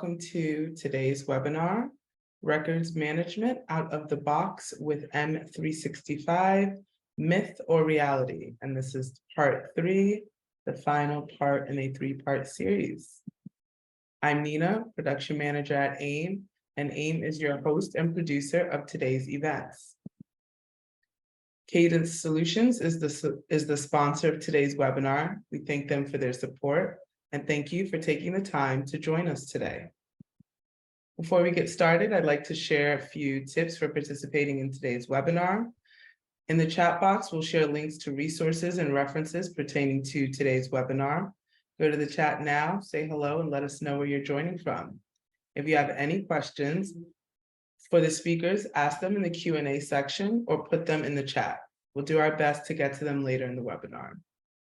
welcome to today's webinar, Records Management Out of the Box with M365, Myth or Reality. And this is part 3, the final part in a 3-part series. I'm Nina, production manager at AIIM, and AIIM is your host and producer of today's events. Cadence Solutions is the sponsor of today's webinar. We thank them for their support and thank you for taking the time to join us today. Before we get started, I'd like to share a few tips for participating in today's webinar. In the chat box, we'll share links to resources and references pertaining to today's webinar. Go to the chat now, say hello, and let us know where you're joining from. If you have any questions for the speakers, ask them in the Q&A section or put them in the chat. We'll do our best to get to them later in the webinar.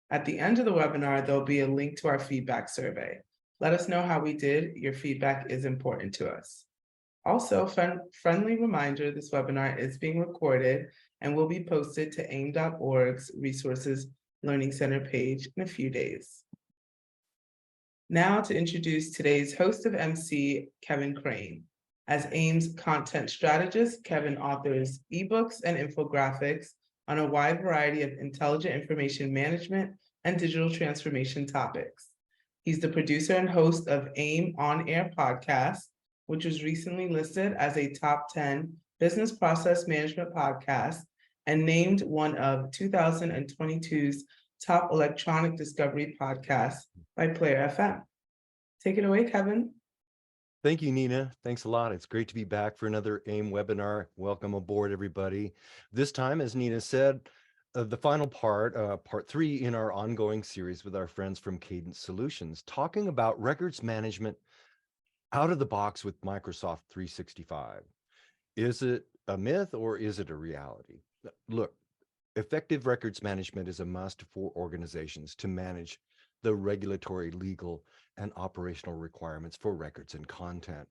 At the end of the webinar, there'll be a link to our feedback survey. Let us know how we did. Your feedback is important to us. Also, friendly reminder, this webinar is being recorded and will be posted to AIIM.org's Resources Learning Center page in a few days. Now to introduce today's host of MC, Kevin Crane. As AIIM's content strategist, Kevin authors ebooks and infographics on a wide variety of intelligent information management and digital transformation topics. He's the producer and host of AIIM On Air podcast, which was recently listed as a top 10 business process management podcast and named one of 2022's top electronic discovery podcasts by Player FM. Take it away, Kevin. Thank you, Nina. Thanks a lot. It's great to be back for another AIIM webinar. Welcome aboard, everybody. This time, as Nina said, the final part, part 3 in our ongoing series with our friends from Cadence Solutions, talking about records management out of the box with Microsoft 365. Is it a myth or is it a reality? Look, effective records management is a must for organizations to manage the regulatory, legal, and operational requirements for records and content.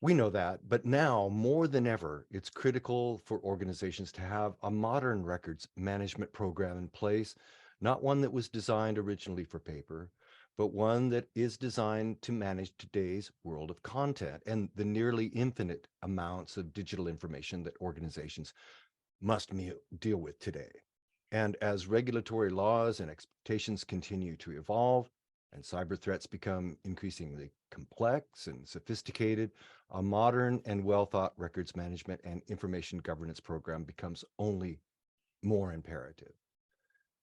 We know that, but now more than ever, it's critical for organizations to have a modern records management program in place, not one that was designed originally for paper, but one that is designed to manage today's world of content and the nearly infinite amounts of digital information that organizations must deal with today. And as regulatory laws and expectations continue to evolve and cyber threats become increasingly complex and sophisticated, a modern and well-thought records management and information governance program becomes only more imperative.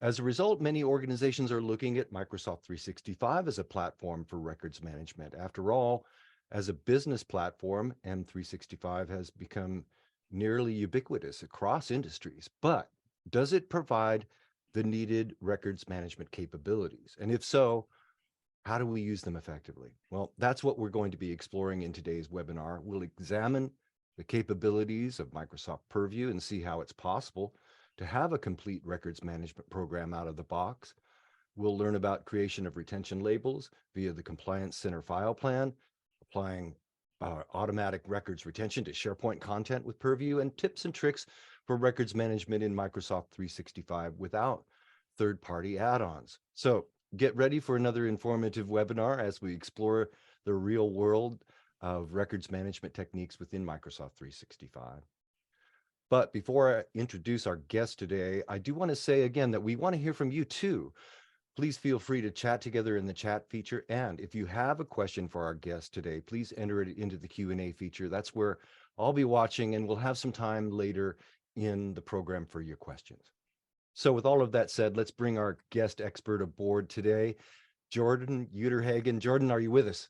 As a result, many organizations are looking at Microsoft 365 as a platform for records management. After all, as a business platform, M365 has become nearly ubiquitous across industries, but does it provide the needed records management capabilities? And if so, how do we use them effectively? Well, that's what we're going to be exploring in today's webinar. We'll examine the capabilities of Microsoft Purview and see how it's possible to have a complete records management program out of the box. We'll learn about creation of retention labels via the Compliance Center file plan, applying automatic records retention to SharePoint content with Purview, and tips and tricks for records management in Microsoft 365 without third-party add-ons. So get ready for another informative webinar as we explore the real world of records management techniques within Microsoft 365. But before I introduce our guest today, I do want to say again that we want to hear from you too. Please feel free to chat together in the chat feature. And if you have a question for our guest today, please enter it into the Q&A feature. That's where I'll be watching, and we'll have some time later in the program for your questions. So with all of that said, let's bring our guest expert aboard today, Jordan Uytterhagen. Jordan, are you with us?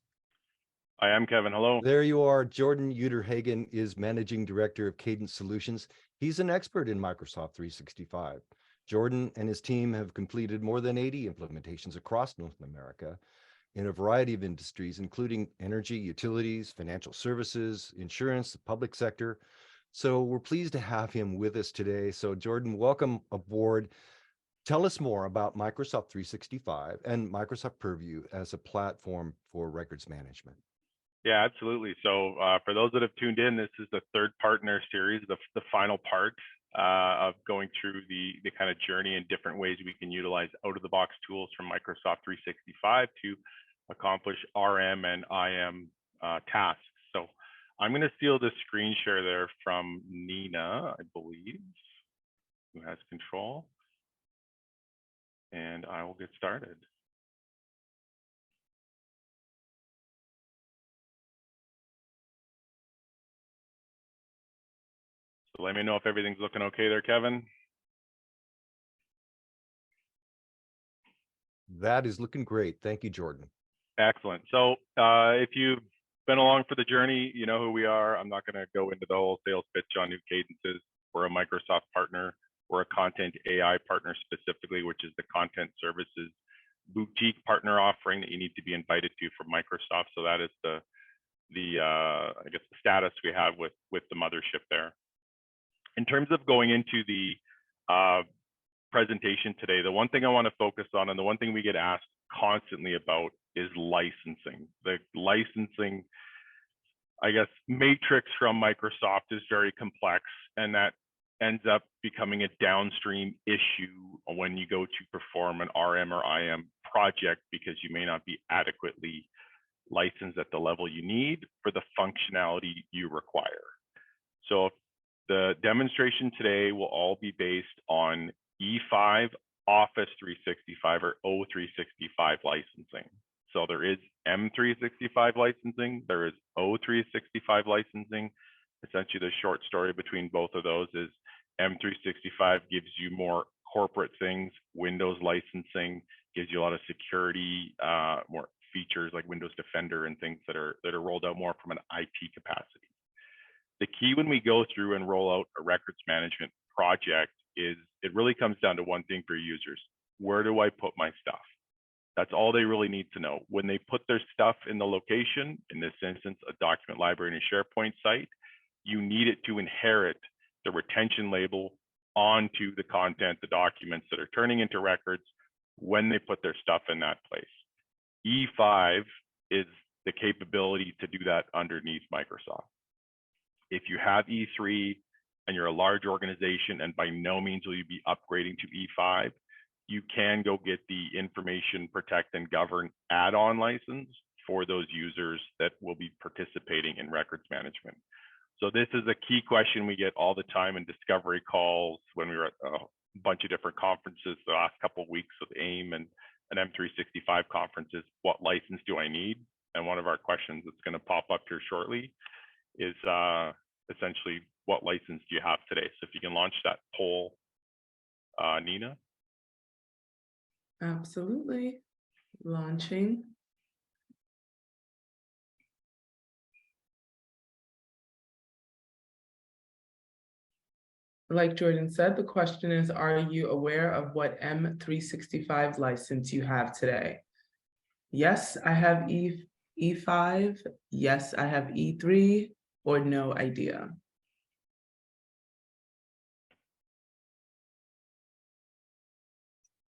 I am, Kevin. Hello. There you are. Jordan Uytterhagen is Managing Director of Cadence Solutions. He's an expert in Microsoft 365. Jordan and his team have completed more than 80 implementations across North America in a variety of industries, including energy, utilities, financial services, insurance, the public sector. So we're pleased to have him with us today. So Jordan, welcome aboard. Tell us more about Microsoft 365 and Microsoft Purview as a platform for records management. Yeah, absolutely. So for those that have tuned in, this is the third part in our series, the final part of going through the kind of journey and different ways we can utilize out-of-the-box tools from Microsoft 365 to accomplish RM and IM tasks. So I'm going to steal the screen share there from Nina, I believe, who has control. And I will get started. So let me know if everything's looking okay there, Kevin. That is looking great. Thank you, Jordan. Excellent. So if you've been along for the journey, you know who we are. I'm not going to go into the whole sales pitch on new Cadences. We're a Microsoft partner. We're a content AI partner specifically, which is the content services boutique partner offering that you need to be invited to from Microsoft. So that is the I guess the status we have with the mothership there. In terms of going into the presentation today, the one thing I want to focus on, and the one thing we get asked constantly about, is licensing. The licensing, I guess, matrix from Microsoft is very complex, and that ends up becoming a downstream issue when you go to perform an RM or IM project, because you may not be adequately licensed at the level you need for the functionality you require. So the demonstration today will all be based on E5, Office 365, or O365 licensing. So there is M365 licensing, there is O365 licensing. Essentially, the short story between both of those is M365 gives you more corporate things. Windows licensing gives you a lot of security, more features like Windows Defender and things that are rolled out more from an IT capacity. The key when we go through and roll out a records management project is it really comes down to one thing for users. Where do I put my stuff? That's all they really need to know. When they put their stuff in the location, in this instance, a document library and a SharePoint site, you need it to inherit the retention label onto the content, the documents that are turning into records when they put their stuff in that place. E5 is the capability to do that underneath Microsoft. If you have E3 and you're a large organization, and by no means will you be upgrading to E5, you can go get the Information Protect and Govern add-on license for those users that will be participating in records management. So this is a key question we get all the time in discovery calls when we were at a bunch of different conferences the last couple of weeks with AIIM and an M365 conferences. What license do I need? And one of our questions that's going to pop up here shortly is essentially, what license do you have today? So if you can launch that poll, Nina. Absolutely. Launching. Like Jordan said, the question is, are you aware of what M365 license you have today? Yes, I have E5. Yes, I have E3, or no idea.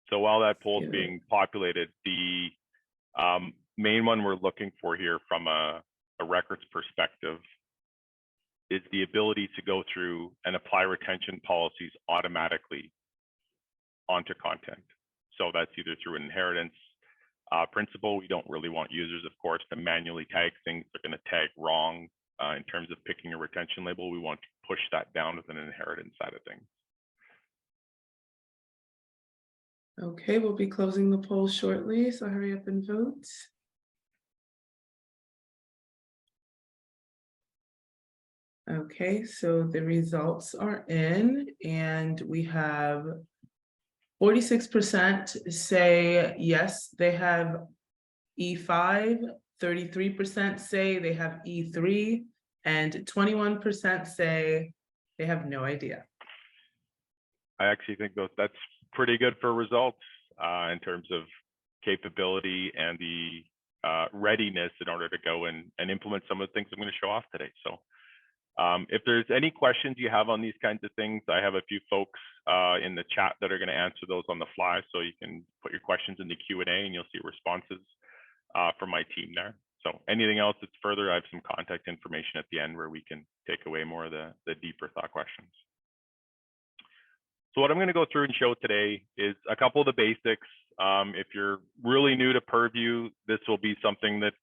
So while that poll is being populated, the main one we're looking for here from a records perspective is the ability to go through and apply retention policies automatically onto content. So that's either through an inheritance principle. We don't really want users, of course, to manually tag things. They're going to tag wrong in terms of picking a retention label. We want to push that down with an inheritance side of things. Okay, we'll be closing the poll shortly, so hurry up and vote. Okay, so the results are in, and we have 46% say yes, they have E5, 33% say they have E3, and 21% say they have no idea. I actually think that's pretty good for results in terms of capability and the readiness in order to go and implement some of the things I'm going to show off today. So if there's any questions you have on these kinds of things, I have a few folks in the chat that are going to answer those on the fly. So you can put your questions in the Q&A and you'll see responses from my team there. So anything else that's further, I have some contact information at the end where we can take away more of the deeper thought questions. So what I'm going to go through and show today is a couple of the basics. If you're really new to Purview, this will be something that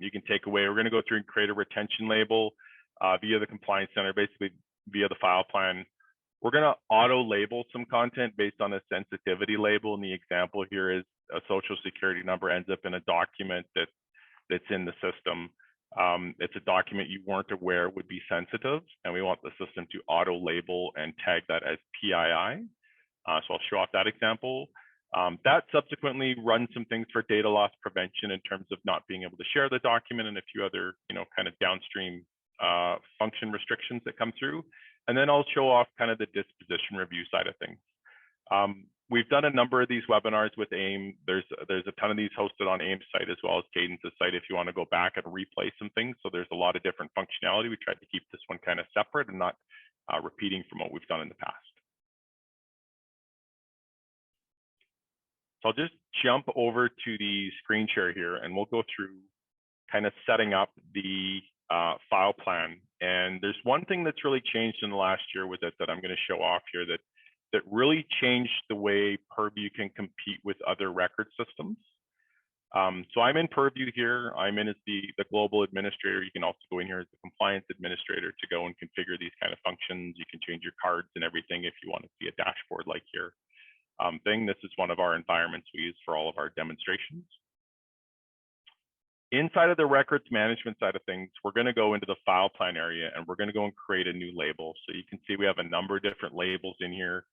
you can take away. We're going to go through and create a retention label via the Compliance Center, basically via the file plan. We're going to auto-label some content based on a sensitivity label. And the example here is a social security number ends up in a document that's in the system. It's a document you weren't aware would be sensitive, and we want the system to auto-label and tag that as PII. So I'll show off that example. That subsequently runs some things for data loss prevention in terms of not being able to share the document and a few other, kind of downstream function restrictions that come through. And then I'll show off kind of the disposition review side of things. We've done a number of these webinars with AIIM. There's a ton of these hosted on AIIM's site as well as Cadence's site if you want to go back and replay some things. So there's a lot of different functionality. We tried to keep this one kind of separate and not repeating from what we've done in the past. So I'll just jump over to the screen share here and we'll go through kind of setting up the file plan. And there's one thing that's really changed in the last year with it that I'm going to show off here that really changed the way Purview can compete with other record systems. So I'm in Purview here. I'm in as the global administrator. You can also go in here as the compliance administrator to go and configure these kind of functions. You can change your cards and everything if you want to see a dashboard like here. This is one of our environments we use for all of our demonstrations. Inside of the records management side of things, we're going to go into the file plan area and we're going to go and create a new label. So you can see we have a number of different labels in here,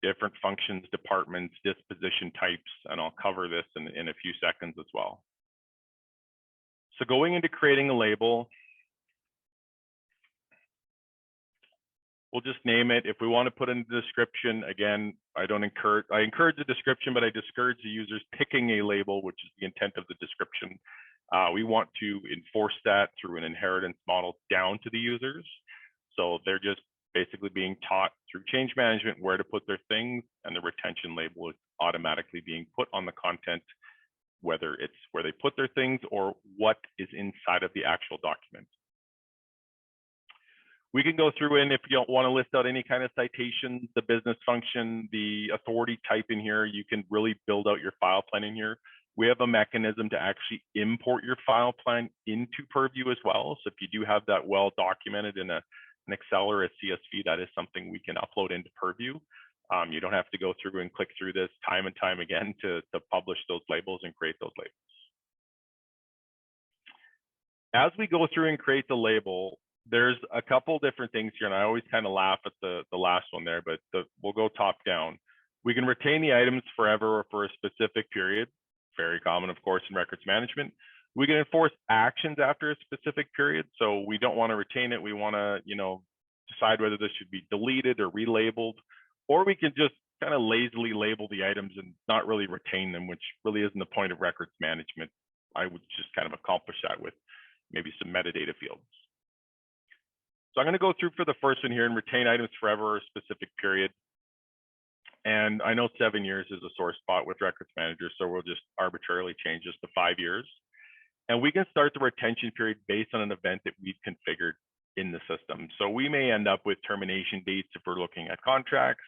different functions, departments, disposition types, and I'll cover this in a few seconds as well. So going into creating a label, we'll just name it. If we want to put in the description, again, I encourage the description, but I discourage the users picking a label, which is the intent of the description. We want to enforce that through an inheritance model down to the users. So they're just basically being taught through change management where to put their things, and the retention label is automatically being put on the content, whether it's where they put their things or what is inside of the actual document. We can go through, and if you don't want to list out any kind of citations, the business function, the authority type in here, you can really build out your file plan in here. We have a mechanism to actually import your file plan into Purview as well. So if you do have that well documented in an Excel or a CSV, that is something we can upload into Purview. You don't have to go through and click through this time and time again to publish those labels and create those labels. As we go through and create the label, there's a couple different things here, and I always kind of laugh at the last one there, but we'll go top down. We can retain the items forever or for a specific period. Very common, of course, in records management. We can enforce actions after a specific period. So we don't want to retain it. We want to, decide whether this should be deleted or relabeled, or we can just kind of lazily label the items and not really retain them, which really isn't the point of records management. I would just kind of accomplish that with maybe some metadata fields. So I'm going to go through for the first one here and retain items forever or a specific period. And I know 7 years is a sore spot with records managers, so we'll just arbitrarily change this to 5 years. And we can start the retention period based on an event that we've configured in the system. So we may end up with termination dates if we're looking at contracts.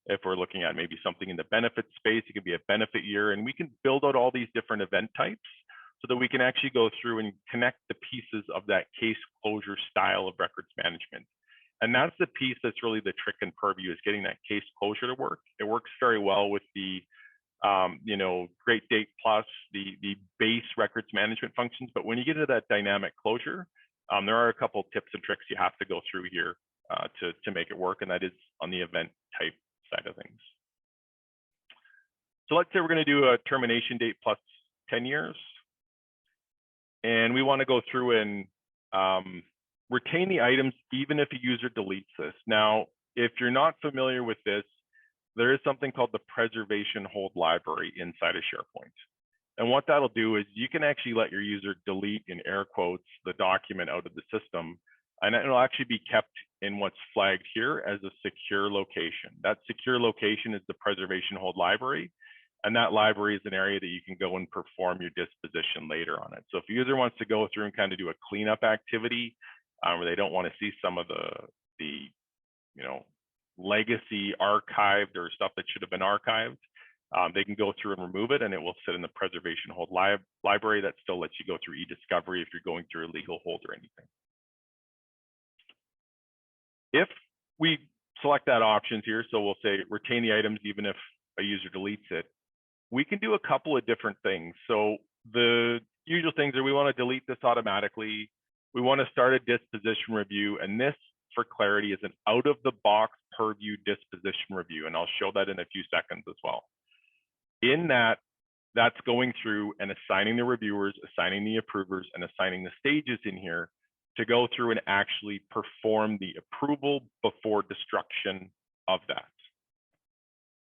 If we're looking at maybe something in the benefit space, it could be a benefit year. And we can build out all these different event types so that we can actually go through and connect the pieces of that case closure style of records management. And that's the piece that's really the trick in Purview, is getting that case closure to work. It works very well with the, Great Date Plus, the base records management functions. But when you get into that dynamic closure, there are a couple of tips and tricks you have to go through here to make it work, and that is on the event type side of things. So let's say we're going to do a termination date plus 10 years, and we want to go through and retain the items even if a user deletes this. Now, if you're not familiar with this, there is something called the preservation hold library inside of SharePoint. And what that'll do is you can actually let your user delete, in air quotes, the document out of the system, and it'll actually be kept in what's flagged here as a secure location. That secure location is the preservation hold library, and that library is an area that you can go and perform your disposition later on it. So if a user wants to go through and kind of do a cleanup activity, where they don't want to see some of the legacy archived or stuff that should have been archived, They can go through and remove it, and it will sit in the preservation hold library that still lets you go through e-discovery if you're going through a legal hold or anything. If we select that option here, so we'll say retain the items even if a user deletes it, we can do a couple of different things. So the usual things are we want to delete this automatically. We want to start a disposition review, and this, for clarity, is an out-of-the-box purview disposition review, and I'll show that in a few seconds as well. In that, that's going through and assigning the reviewers, assigning the approvers, and assigning the stages in here to go through and actually perform the approval before destruction of that.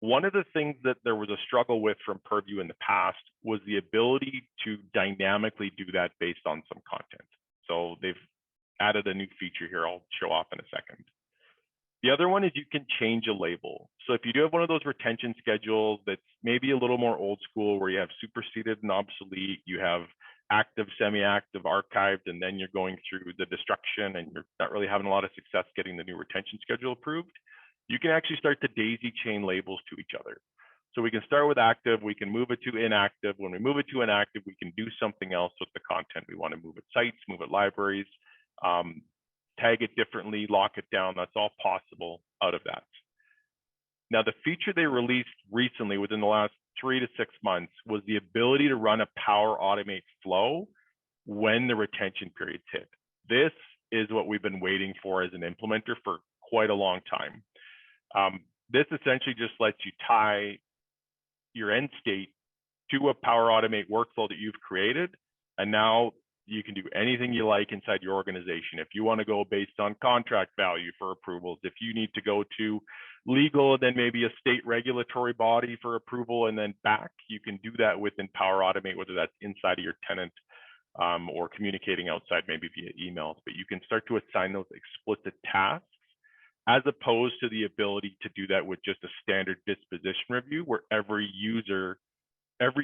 One of the things that there was a struggle with from Purview in the past was the ability to dynamically do that based on some content. So they've added a new feature here I'll show off in a second. The other one is you can change a label. So if you do have one of those retention schedules that's maybe a little more old school, where you have superseded and obsolete, you have active, semi-active, archived, and then you're going through the destruction and you're not really having a lot of success getting the new retention schedule approved, you can actually start to daisy chain labels to each other. So we can start with active, we can move it to inactive. When we move it to inactive, we can do something else with the content. We want to move it sites, move it libraries, tag it differently, lock it down. That's all possible out of that. Now, the feature they released recently within the last 3 to 6 months was the ability to run a Power Automate flow when the retention periods hit. This is what we've been waiting for as an implementer for quite a long time. This essentially just lets you tie your end state to a Power Automate workflow that you've created, and now you can do anything you like inside your organization. If you want to go based on contract value for approvals, if you need to go to legal, then maybe a state regulatory body for approval and then back, you can do that within Power Automate, whether that's inside of your tenant or communicating outside maybe via emails. But you can start to assign those explicit tasks as opposed to the ability to do that with just a standard disposition review where every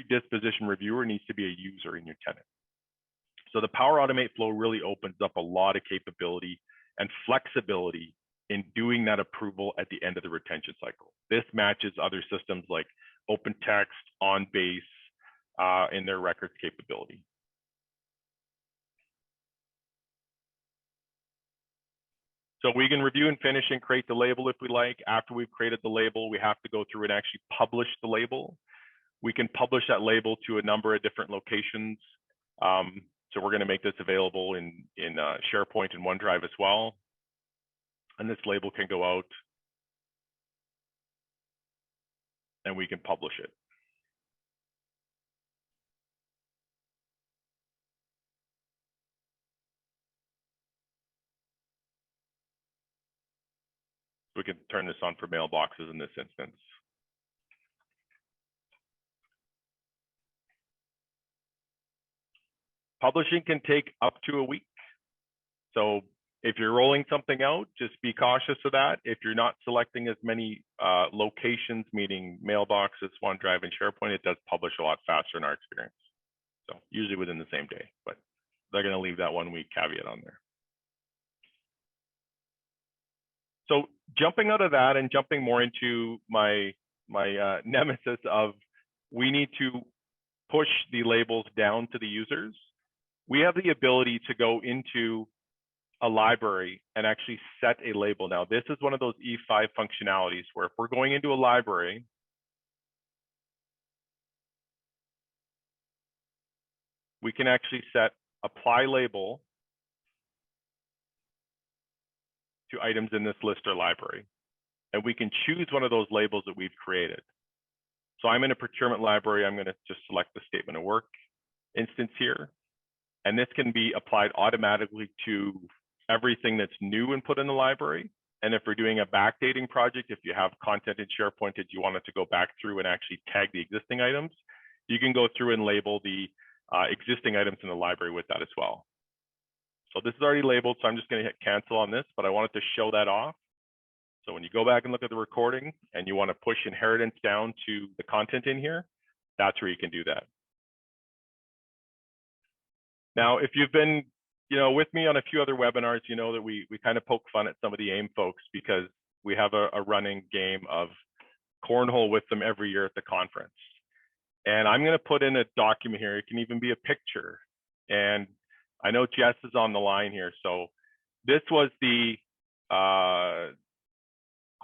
disposition reviewer needs to be a user in your tenant. So the Power Automate flow really opens up a lot of capability and flexibility in doing that approval at the end of the retention cycle. This matches other systems like OpenText, OnBase in their records capability. So we can review and finish and create the label if we like. After we've created the label, we have to go through and actually publish the label. We can publish that label to a number of different locations. So we're going to make this available in SharePoint and OneDrive as well. And this label can go out and we can publish it. We can turn this on for mailboxes in this instance. Publishing can take up to a week. So if you're rolling something out, just be cautious of that. If you're not selecting as many locations, meaning mailboxes, OneDrive, and SharePoint, it does publish a lot faster in our experience. So usually within the same day, but they're going to leave that 1 week caveat on there. So jumping out of that and jumping more into my nemesis of we need to push the labels down to the users. We have the ability to go into a library and actually set a label. Now, this is one of those E5 functionalities where if we're going into a library, we can actually set apply label to items in this list or library. And we can choose one of those labels that we've created. So I'm in a procurement library. I'm going to just select the statement of work instance here. And this can be applied automatically to everything that's new and put in the library. And if we're doing a backdating project, if you have content in SharePoint that you want it to go back through and actually tag the existing items, you can go through and label the existing items in the library with that as well. So this is already labeled, so I'm just going to hit cancel on this, but I wanted to show that off. So when you go back and look at the recording and you want to push inheritance down to the content in here, that's where you can do that. Now, if you've been with me on a few other webinars, you know that we kind of poke fun at some of the AIIM folks because we have a running game of cornhole with them every year at the conference. And I'm going to put in a document here. It can even be a picture. And I know Jess is on the line here. So this was the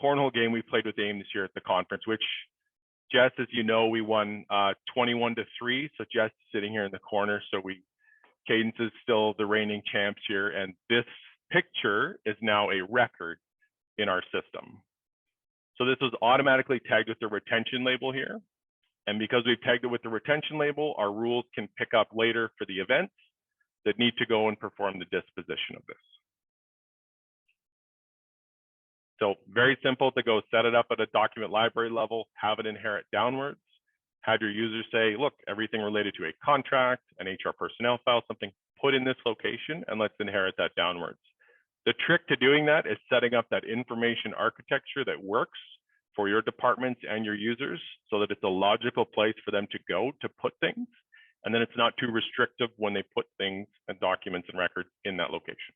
cornhole game we played with AIIM this year at the conference, which Jess, as you know, we won 21-3. So Jess is sitting here in the corner. So Cadence is still the reigning champs here. And this picture is now a record in our system. So this was automatically tagged with the retention label here. And because we've tagged it with the retention label, our rules can pick up later for the events that need to go and perform the disposition of this. So very simple to go set it up at a document library level, have it inherit downwards, have your users say, look, everything related to a contract, an HR personnel file, something, put in this location, and let's inherit that downwards. The trick to doing that is setting up that information architecture that works for your departments and your users so that it's a logical place for them to go to put things. And then it's not too restrictive when they put things and documents and records in that location.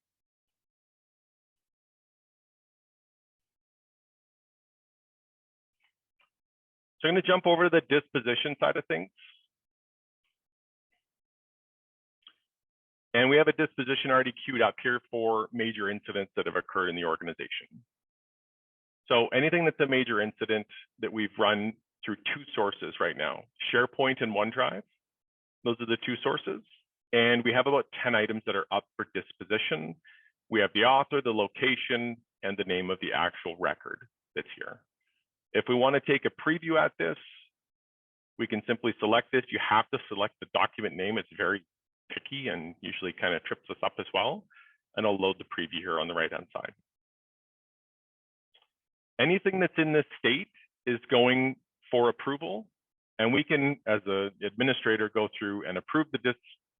So I'm going to jump over to the disposition side of things. And we have a disposition already queued up here for major incidents that have occurred in the organization. So anything that's a major incident that we've run through two sources right now, SharePoint and OneDrive. Those are the two sources. And we have about 10 items that are up for disposition. We have the author, the location, and the name of the actual record that's here. If we want to take a preview at this, we can simply select this. You have to select the document name. It's very picky and usually kind of trips us up as well. And I'll load the preview here on the right-hand side. Anything that's in this state is going for approval. And we can, as an administrator, go through and approve the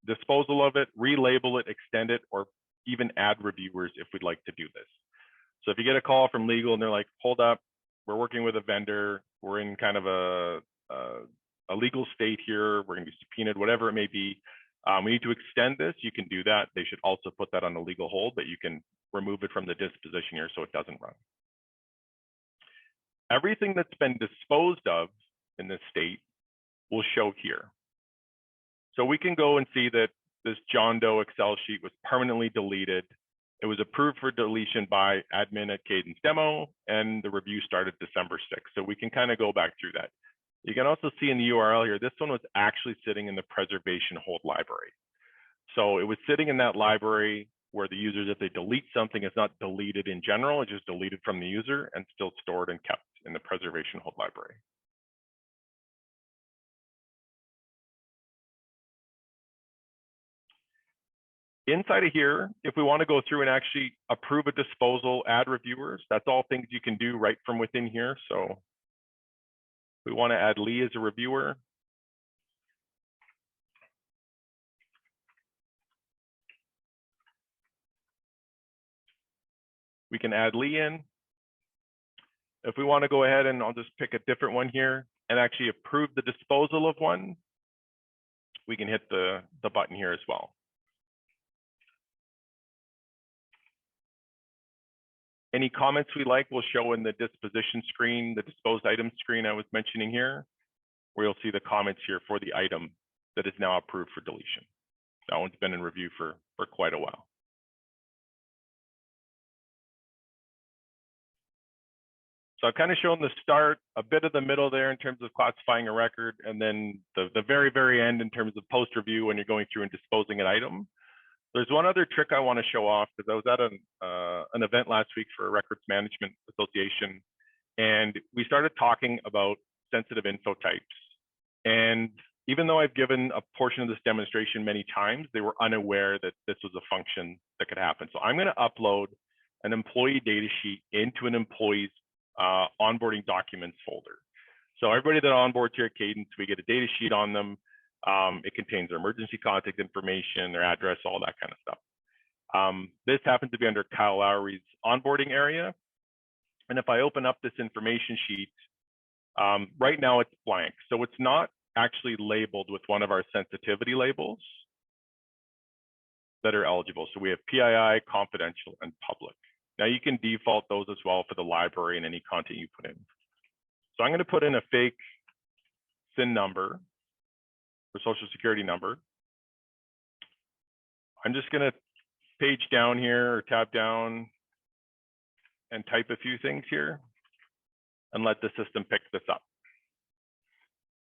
disposal of it, relabel it, extend it, or even add reviewers if we'd like to do this. So if you get a call from legal and they're like, hold up, we're working with a vendor, we're in kind of a legal state here, we're going to be subpoenaed, whatever it may be, we need to extend this, you can do that. They should also put that on a legal hold, but you can remove it from the disposition here so it doesn't run. Everything that's been disposed of in this state will show here. So we can go and see that this John Doe Excel sheet was permanently deleted. It was approved for deletion by admin at Cadence Demo, and the review started December 6th. So we can kind of go back through that. You can also see in the URL here, this one was actually sitting in the preservation hold library. So it was sitting in that library where the users, if they delete something, it's not deleted in general, it's just deleted from the user and still stored and kept in the preservation hold library. Inside of here, if we want to go through and actually approve a disposal, add reviewers, that's all things you can do right from within here. So we want to add Lee as a reviewer. We can add Lee in. If we want to go ahead and I'll just pick a different one here and actually approve the disposal of one, we can hit the button here as well. Any comments we like will show in the disposition screen, the disposed item screen I was mentioning here, where you'll see the comments here for the item that is now approved for deletion. That one's been in review for quite a while. So I've kind of shown the start, a bit of the middle there in terms of classifying a record, and then the very, very end in terms of post-review when you're going through and disposing an item. There's one other trick I want to show off because I was at an event last week for a Records Management Association, and we started talking about sensitive info types. And even though I've given a portion of this demonstration many times, they were unaware that this was a function that could happen. So I'm going to upload an employee data sheet into an employee's onboarding documents folder. So everybody that onboards here at Cadence, we get a data sheet on them. It contains their emergency contact information, their address, all that kind of stuff. This happens to be under Kyle Lowry's onboarding area. And if I open up this information sheet, right now it's blank. So it's not actually labeled with one of our sensitivity labels that are eligible. So we have PII, confidential, and public. Now you can default those as well for the library and any content you put in. So I'm going to put in a fake SIN number or social security number. I'm just going to page down here or tab down and type a few things here and let the system pick this up.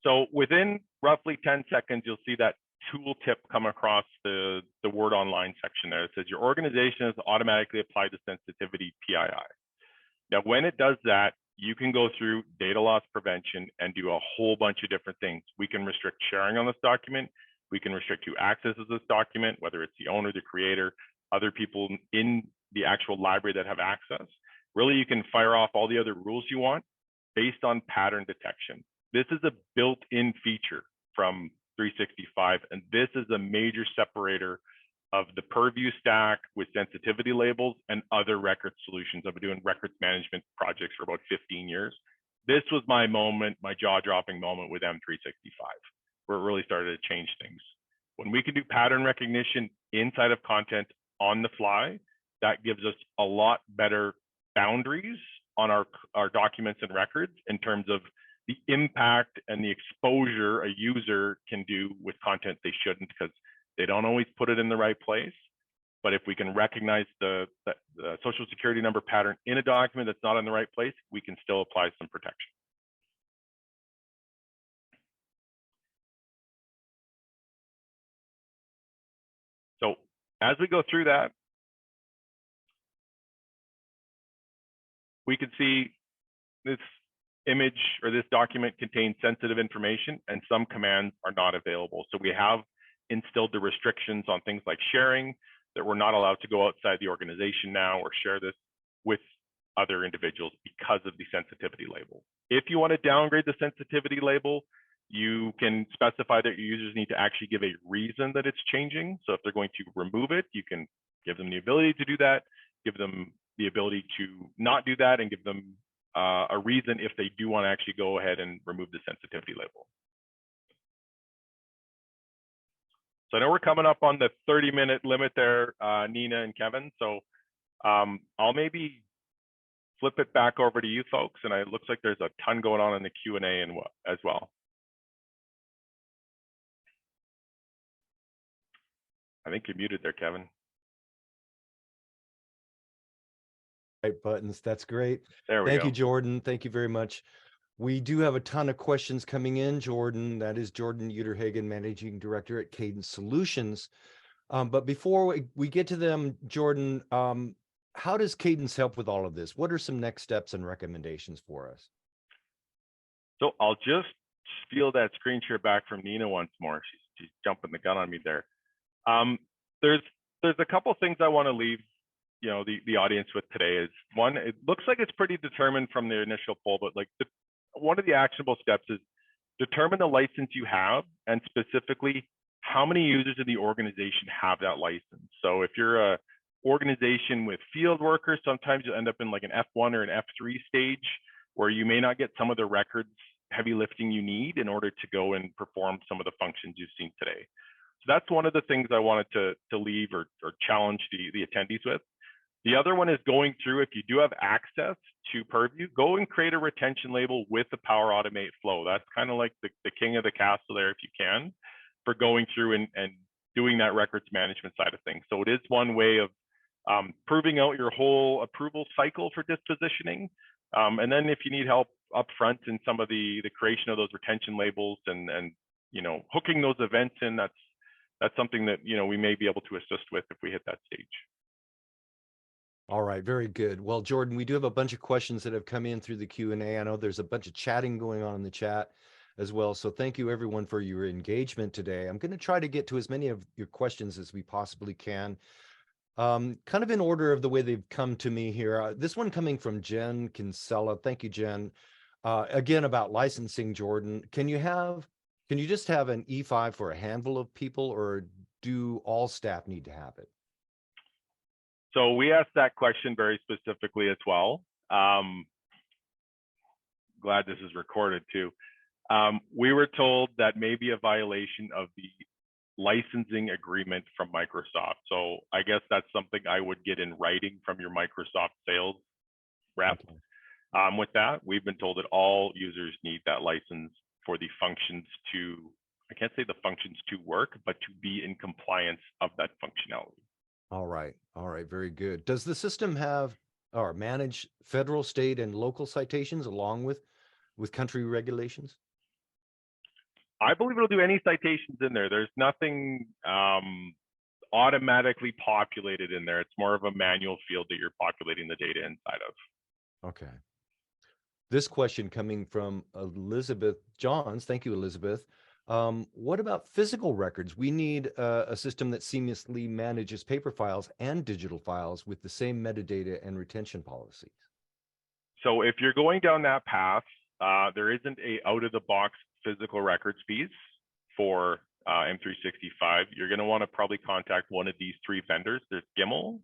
So within roughly 10 seconds, you'll see that tooltip come across the Word Online section there. It says your organization has automatically applied the sensitivity PII. Now, when it does that, you can go through data loss prevention and do a whole bunch of different things. We can restrict sharing on this document. We can restrict who accesses this document, whether it's the owner, the creator, other people in the actual library that have access. Really, you can fire off all the other rules you want based on pattern detection. This is a built-in feature from 365, and this is a major separator of the Purview stack with sensitivity labels and other record solutions. I've been doing records management projects for about 15 years. This was my moment, my jaw-dropping moment with M365, where it really started to change things. When we can do pattern recognition inside of content on the fly, that gives us a lot better boundaries on our documents and records in terms of the impact and the exposure a user can do with content they shouldn't, because they don't always put it in the right place. But if we can recognize the social security number pattern in a document that's not in the right place, we can still apply some protection. So as we go through that, we can see this image or this document contains sensitive information and some commands are not available. So we have instilled the restrictions on things like sharing, that we're not allowed to go outside the organization now or share this with other individuals because of the sensitivity label. If you want to downgrade the sensitivity label, you can specify that your users need to actually give a reason that it's changing. So if they're going to remove it, you can give them the ability to do that, give them the ability to not do that, and give them a reason if they do want to actually go ahead and remove the sensitivity label. So I know we're coming up on the 30-minute limit there, Nina and Kevin. So I'll maybe flip it back over to you folks. And it looks like there's a ton going on in the Q&A as well. I think you're muted there, Kevin. Right buttons. That's great. There we go. Thank you, Jordan. Thank you very much. We do have a ton of questions coming in, Jordan. That is Jordan Uytterhagen, Managing Director at Cadence Solutions. But before we get to them, Jordan, how does Cadence help with all of this? What are some next steps and recommendations for us? So I'll just steal that screen share back from Nina once more. She's jumping the gun on me there. There's a couple things I want to leave the audience with today. Is one, it looks like it's pretty determined from the initial poll, but like one of the actionable steps is determine the license you have, and specifically how many users in the organization have that license. So if you're a organization with field workers, sometimes you'll end up in like an F1 or an F3 stage where you may not get some of the records heavy lifting you need in order to go and perform some of the functions you've seen today. So that's one of the things I wanted to leave or challenge the attendees with. The other one is going through, if you do have access to Purview, go and create a retention label with the Power Automate flow. That's kind of like the king of the castle there, if you can, for going through and doing that records management side of things. So it is one way of proving out your whole approval cycle for dispositioning. And then if you need help up front in some of the creation of those retention labels and hooking those events in, that's something that we may be able to assist with if we hit that stage. All right, very good. Well, Jordan, we do have a bunch of questions that have come in through the Q&A. I know there's a bunch of chatting going on in the chat as well. So thank you everyone for your engagement today. I'm going to try to get to as many of your questions as we possibly can. Kind of in order of the way they've come to me here. This one coming from Jen Kinsella. Thank you, Jen. Again, about licensing, Jordan. Can you just have an E5 for a handful of people, or do all staff need to have it? So we asked that question very specifically as well. Glad this is recorded too. We were told that may be a violation of the licensing agreement from Microsoft. So I guess that's something I would get in writing from your Microsoft sales rep. With that, we've been told that all users need that license for the functions to, I can't say the functions to work, but to be in compliance of that functionality. All right, very good. Does the system have or manage federal, state, and local citations along with country regulations? I believe it'll do any citations in there. There's nothing automatically populated in there. It's more of a manual field that you're populating the data inside of. Okay. This question coming from Elizabeth Johns. Thank you, Elizabeth. What about physical records? We need a system that seamlessly manages paper files and digital files with the same metadata and retention policies. So if you're going down that path, there isn't a out-of-the-box physical records piece for M365. You're going to want to probably contact one of these three vendors. There's Gimel,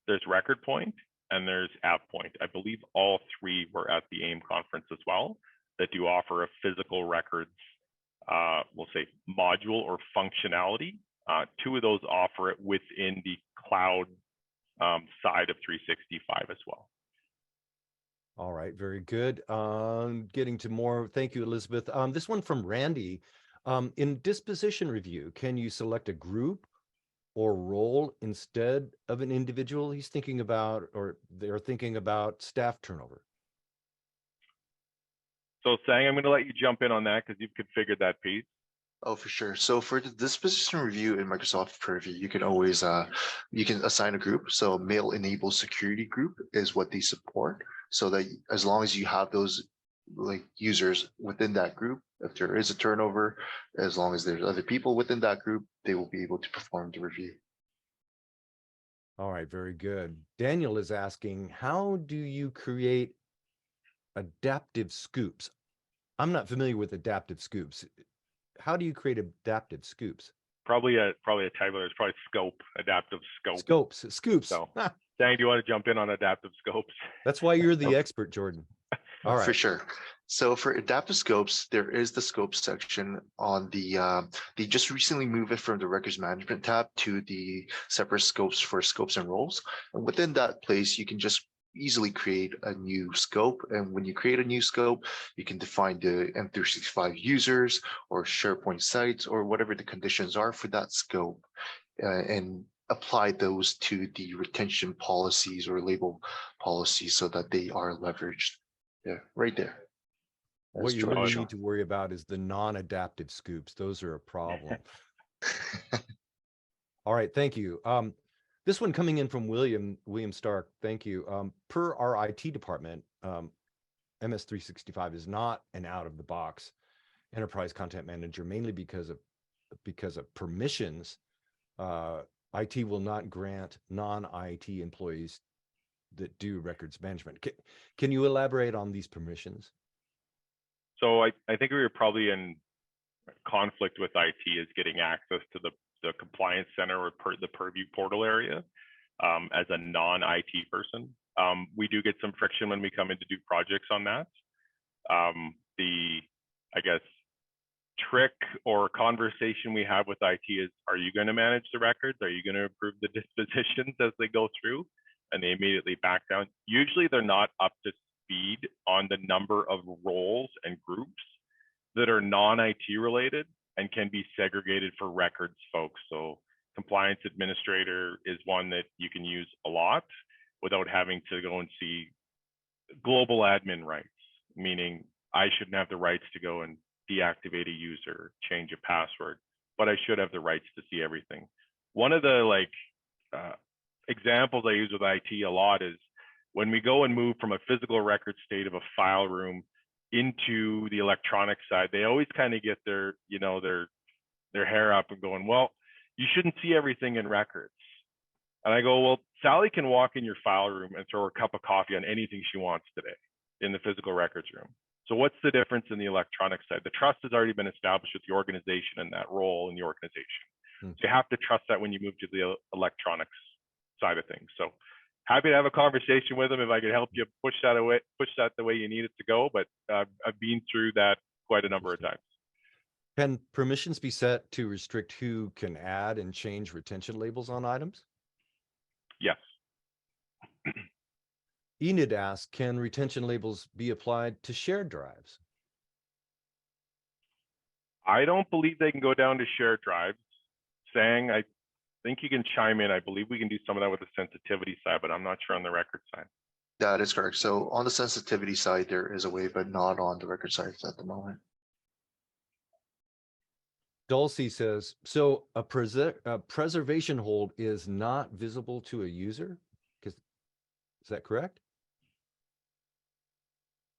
there's RecordPoint, and there's AvePoint. I believe all three were at the AIIM conference as well, that do offer a physical records, we'll say module or functionality. Two of those offer it within the cloud side of 365 as well. All right, very good. Getting to more, thank you, Elizabeth. This one from Randy. In disposition review, can you select a group or role instead of an individual? He's thinking about, or they're thinking about staff turnover. So Sang, I'm going to let you jump in on that because you've configured that piece. Oh, for sure. So for the disposition review in Microsoft Purview, you can always you can assign a group. So mail enable security group is what they support. So that as long as you have those like users within that group, if there is a turnover, as long as there's other people within that group, they will be able to perform the review. All right, very good. Daniel is asking, how do you create adaptive scoops? I'm not familiar with adaptive scoops. How do you create adaptive scoops? Probably a typo. It's probably scope, adaptive scope. Scoops. So, Sang, do you want to jump in on adaptive scopes? That's why you're the expert, Jordan. All right. For sure. So for adaptive scopes, there is the scope section on the, they just recently moved it from the records management tab to the separate scopes for scopes and roles. And within that place, you can just easily create a new scope. And when you create a new scope, you can define the M365 users or SharePoint sites or whatever the conditions are for that scope, and apply those to the retention policies or label policies so that they are leveraged. Yeah, right there. What you really need to worry about is the non-adaptive scoops. Those are a problem. All right, thank you. This one coming in from William Stark. Thank you. Per our IT department, MS365 is not an out-of-the-box enterprise content manager, mainly because of permissions. IT will not grant non-IT employees that do records management. Can you elaborate on these permissions? So I think we were probably in conflict with IT is getting access to the compliance center or the Purview portal area as a non-IT person. We do get some friction when we come in to do projects on that. I guess, trick or conversation we have with IT is, are you going to manage the records? Are you going to approve the dispositions as they go through? And they immediately back down. Usually they're not up to speed on the number of roles and groups that are non-IT related and can be segregated for records folks. So compliance administrator is one that you can use a lot without having to go and see global admin rights, meaning I shouldn't have the rights to go and deactivate a user, change a password, but I should have the rights to see everything. One of the examples I use with IT a lot is when we go and move from a physical record state of a file room into the electronic side, they always kind of get their hair up and going, well, you shouldn't see everything in records. And I go, well, Sally can walk in your file room and throw her cup of coffee on anything she wants today in the physical records room. So what's the difference in the electronic side? The trust has already been established with the organization and that role in the organization. So you have to trust that when you move to the electronics side of things. So happy to have a conversation with them if I can help you push that the way you need it to go. But I've been through that quite a number of times. Can permissions be set to restrict who can add and change retention labels on items? Yes. Enid asks, can retention labels be applied to shared drives? I don't believe they can go down to shared drives. Sang, I think you can chime in. I believe we can do some of that with the sensitivity side, but I'm not sure on the record side. That is correct. So on the sensitivity side, there is a way, but not on the record side at the moment. Dulcie says, so a preservation hold is not visible to a user? Is that correct?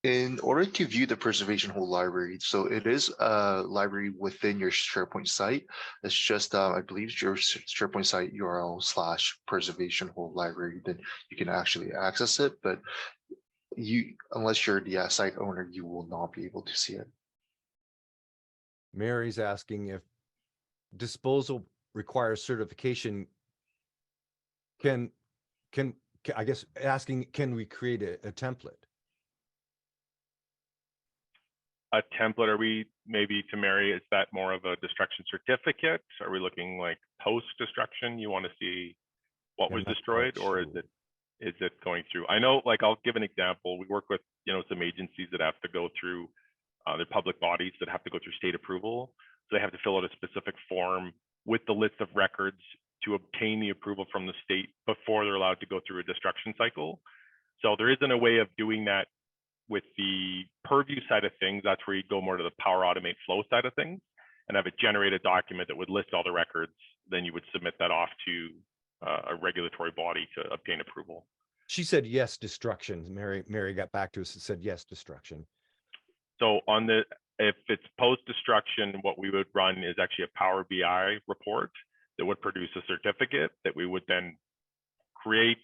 In order to view the preservation hold library, so it is a library within your SharePoint site. It's just, I believe, your SharePoint site URL/preservation hold library. Then you can actually access it, but unless you're the site owner, you will not be able to see it. Mary's asking if disposal requires certification. I guess asking, can we create a template? A template, are we maybe to Mary, is that more of a destruction certificate? Are we looking like post-destruction? You want to see what was destroyed, or is it going through? I know, like, I'll give an example. We work with, some agencies that have to go through, they're public bodies that have to go through state approval. So they have to fill out a specific form with the list of records to obtain the approval from the state before they're allowed to go through a destruction cycle. So there isn't a way of doing that with the purview side of things. That's where you go more to the Power Automate Flow side of things and have it generate a document that would list all the records. Then you would submit that off to a regulatory body to obtain approval. She said yes, destruction. Mary got back to us and said yes, destruction. So if it's post-destruction, what we would run is actually a Power BI report that would produce a certificate that we would then create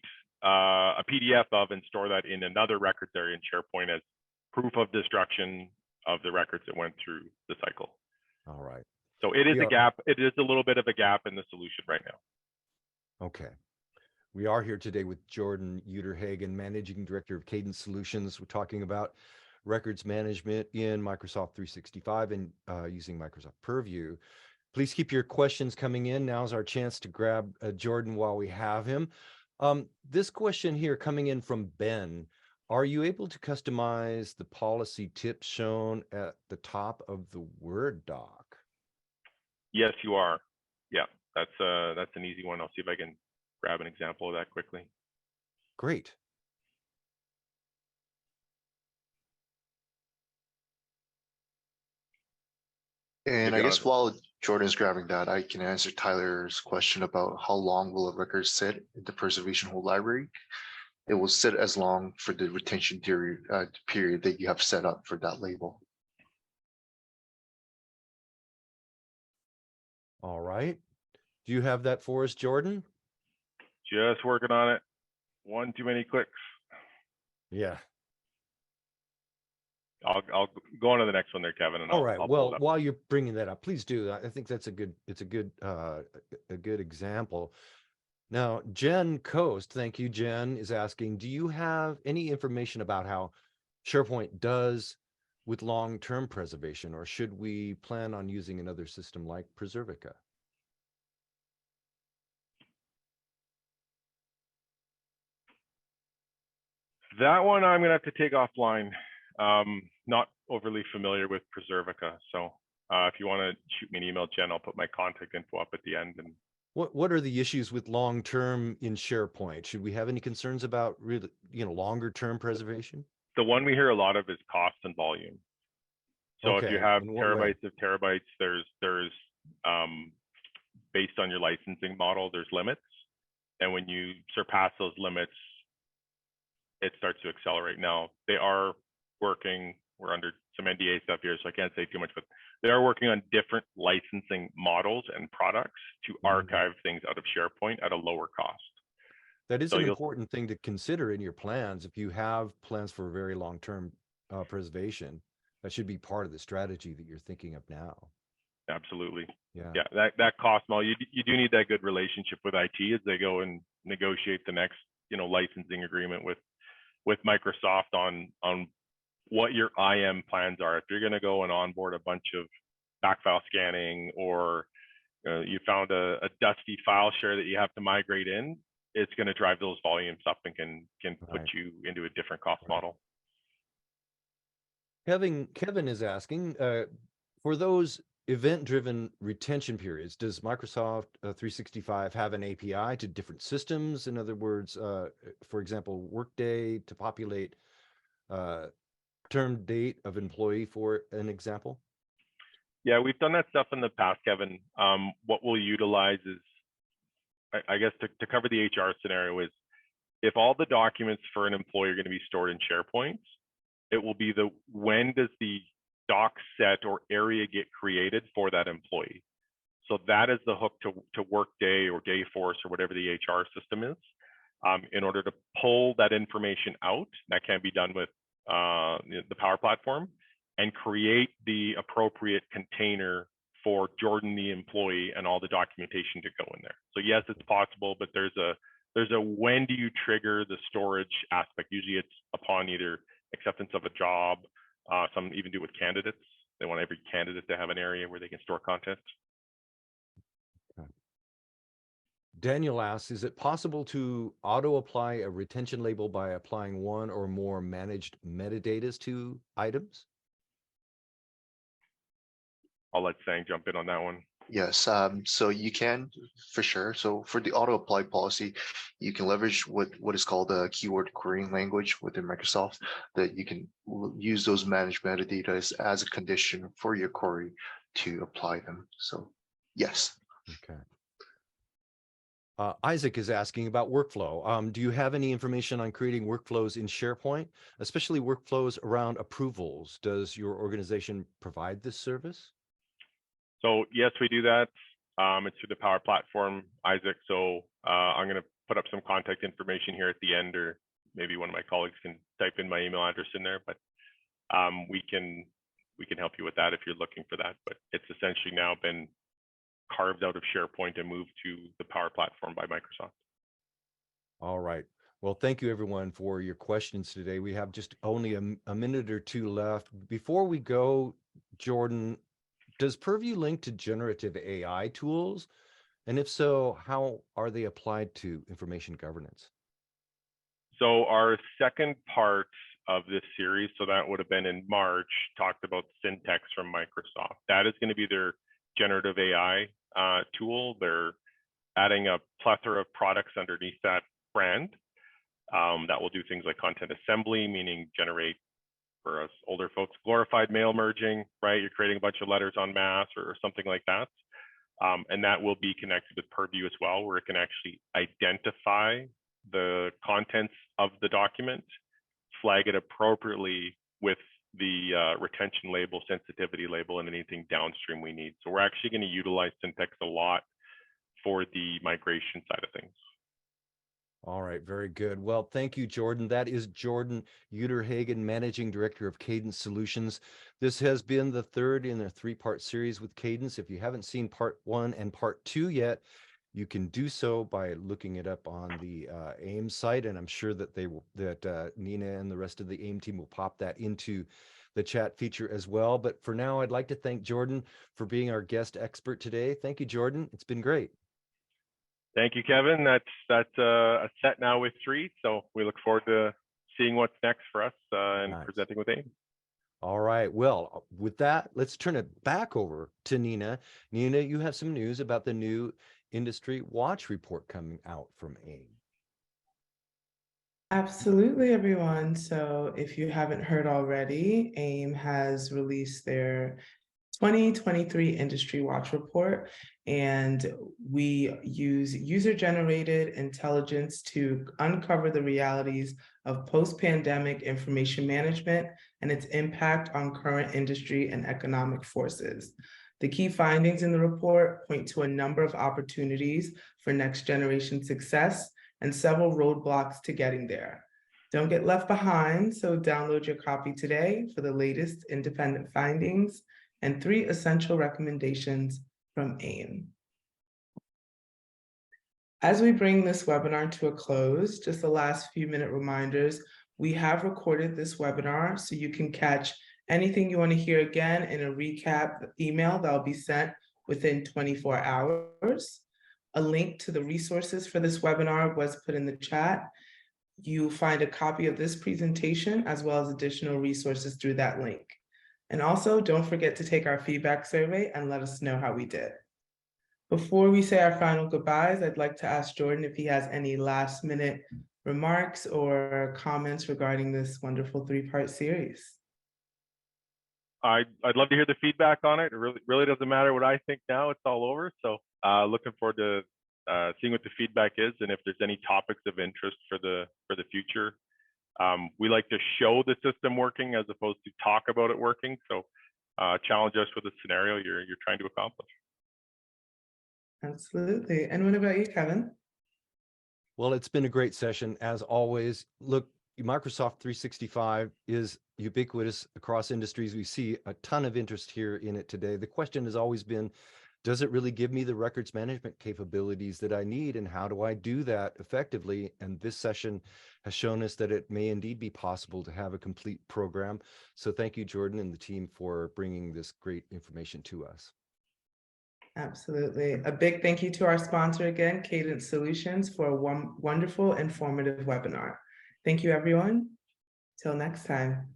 a PDF of and store that in another records area in SharePoint as proof of destruction of the records that went through the cycle. All right. So it is a gap. It is a little bit of a gap in the solution right now. Okay. We are here today with Jordan Uytterhagen, Managing Director of Cadence Solutions. We're talking about records management in Microsoft 365 and using Microsoft Purview. Please keep your questions coming in. Now's our chance to grab Jordan while we have him. This question here coming in from Ben. Are you able to customize the policy tips shown at the top of the Word doc? Yes, you are. Yeah, that's an easy one. I'll see if I can grab an example of that quickly. Great. And I guess while Jordan's grabbing that, I can answer Tyler's question about how long will a record sit in the preservation hold library. It will sit as long for the retention period that you have set up for that label. All right. Do you have that for us, Jordan? Just working on it. One too many clicks. Yeah. I'll go on to the next one there, Kevin. And all right. I'll well, while you're bringing that up, please do. I think that's a good example. Now, Jen Coast, thank you, Jen, is asking, do you have any information about how SharePoint does with long-term preservation, or should we plan on using another system like Preservica? That one I'm gonna have to take offline. Not overly familiar with Preservica, so if you want to shoot me an email, Jen, I'll put my contact info up at the end. And what are the issues with long-term in SharePoint? Should we have any concerns about really, longer-term preservation? The one we hear a lot of is cost and volume. So if you have terabytes of terabytes, there's based on your licensing model, there's limits, and when you surpass those limits, it starts to accelerate. Now they are working. We're under some NDA stuff here, so I can't say too much, but they are working on different licensing models and products to archive things out of SharePoint at a lower cost. That is an important thing to consider in your plans. If you have plans for very long-term preservation, that should be part of the strategy that you're thinking of now. Absolutely. Yeah. Yeah. That cost model, you do need that good relationship with IT as they go and negotiate the next, licensing agreement with Microsoft on what your AIIM plans are. If you're going to go and onboard a bunch of backfile scanning, or you found a dusty file share that you have to migrate in, it's going to drive those volumes up and can put Right. you into a different cost model. Kevin is asking, for those event-driven retention periods, does Microsoft 365 have an API to different systems? In other words, for example, Workday to populate term date of employee, for an example? Yeah, we've done that stuff in the past, Kevin. What we'll utilize is, I guess to cover the HR scenario, is if all the documents for an employee are going to be stored in SharePoint, it will be when does the doc set or area get created for that employee. So that is the hook to Workday or Dayforce or whatever the HR system is, in order to pull that information out. That can be done with the Power Platform, and create the appropriate container for Jordan, the employee, and all the documentation to go in there. So yes, it's possible, but there's a when do you trigger the storage aspect? Usually it's upon either acceptance of a job. Some even do it with candidates. They want every candidate to have an area where they can store content. Daniel asks, is it possible to auto-apply a retention label by applying one or more managed metadatas to items? I'll let Sang jump in on that one. Yes, so you can for sure. So for the auto apply policy, you can leverage what is called a keyword querying language within Microsoft, that you can use those managed metadata as a condition for your query to apply them. So yes. Okay. Isaac is asking about workflow. Do you have any information on creating workflows in SharePoint, especially workflows around approvals? Does your organization provide this service? So yes, we do that. It's through the Power Platform, Isaac. So I'm going to put up some contact information here at the end, or maybe one of my colleagues can type in my email address in there. But we can help you with that if you're looking for that. But it's essentially now been carved out of SharePoint and moved to the Power Platform by Microsoft. All right. Well, thank you everyone for your questions today. We have just only a minute or two left. Before we go, Jordan, does Purview link to generative AI tools? And if so, how are they applied to information governance? So our second part of this series, so that would have been in March, talked about Syntax from Microsoft. That is going to be their generative AI tool. They're adding a plethora of products underneath that brand that will do things like content assembly, meaning generate, for us older folks, glorified mail merging, right? You're creating a bunch of letters en masse or something like that. And that will be connected with Purview as well, where it can actually identify the contents of the document, flag it appropriately with the retention label, sensitivity label, and anything downstream we need. So we're actually going to utilize Syntax a lot for the migration side of things. All right, very good. Well, thank you, Jordan. That is Jordan Uytterhagen, Managing Director of Cadence Solutions. This has been the third in a three-part series with Cadence. If you haven't seen part 1 and part 2 yet, you can do so by looking it up on the AIIM site, and I'm sure that Nina and the rest of the AIIM team will pop that into the chat feature as well. But for now, I'd like to thank Jordan for being our guest expert today. Thank you, Jordan. It's been great. Thank you, Kevin. That's a set now with 3. So we look forward to seeing what's next for us and Nice. presenting with AIIM. All right. Well, with that, let's turn it back over to Nina. Nina, you have some news about the new industry watch report coming out from AIIM. Absolutely, everyone. So if you haven't heard already, AIIM has released their 2023 Industry Watch Report, and we use user-generated intelligence to uncover the realities of post-pandemic information management and its impact on current industry and economic forces. The key findings in the report point to a number of opportunities for next-generation success and several roadblocks to getting there. Don't get left behind, so download your copy today for the latest independent findings and 3 essential recommendations from AIIM. As we bring this webinar to a close, just the last few minute reminders, we have recorded this webinar so you can catch anything you want to hear again in a recap email that will be sent within 24 hours. A link to the resources for this webinar was put in the chat. You'll find a copy of this presentation as well as additional resources through that link. And also, don't forget to take our feedback survey and let us know how we did. Before we say our final goodbyes, I'd like to ask Jordan if he has any last minute remarks or comments regarding this wonderful 3-part series. I'd love to hear the feedback on it. It really doesn't matter what I think now. It's all over. So looking forward to seeing what the feedback is and if there's any topics of interest for the future. We like to show the system working as opposed to talk about it working. So challenge us with a scenario you're trying to accomplish. Absolutely. And what about you, Kevin? Well, it's been a great session as always. Look, Microsoft 365 is ubiquitous across industries. We see a ton of interest here in it today. The question has always been, does it really give me the records management capabilities that I need, and how do I do that effectively? And this session has shown us that it may indeed be possible to have a complete program. So thank you, Jordan, and the team for bringing this great information to us. Absolutely. A big thank you to our sponsor again, Cadence Solutions, for a wonderful, informative webinar. Thank you, everyone. Till next time.